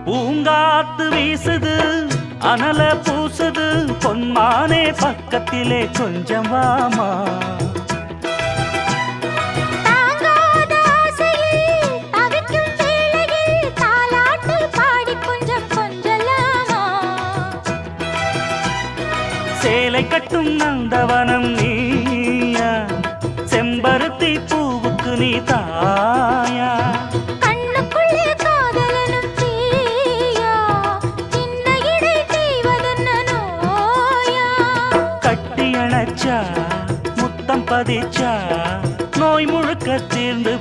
பூங்காத்து வீசுது அனல பூசுது பொன்மானே பக்கத்திலே கொஞ்சம் வாமா சேலை கட்டும் நந்தவனம் நீயா செம்பருத்தி பூவுக்கு நீ தாயா கண்ணுக்குள்ளே காதலனும் தீயா சின்ன இடை தீவதென்ன நோயா கட்டி அணைச்சா முத்தம் பதிச்சா நோய் முழுக்க தீர்ந்து